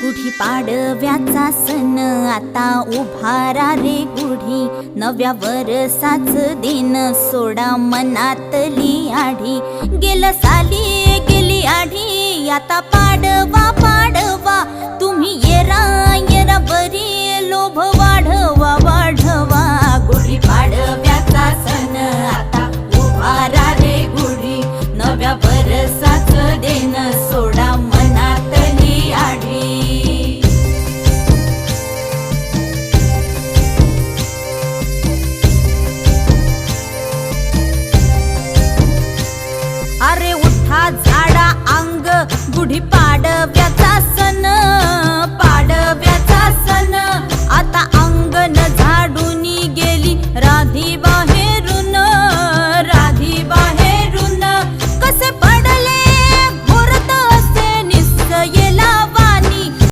गुढी पाडव्याचा सण आता उभारा रे गुढी, नव्या वरसाच दिन सोडा मनातली आढी. गेलं साली गेली आढी, आता पाडवा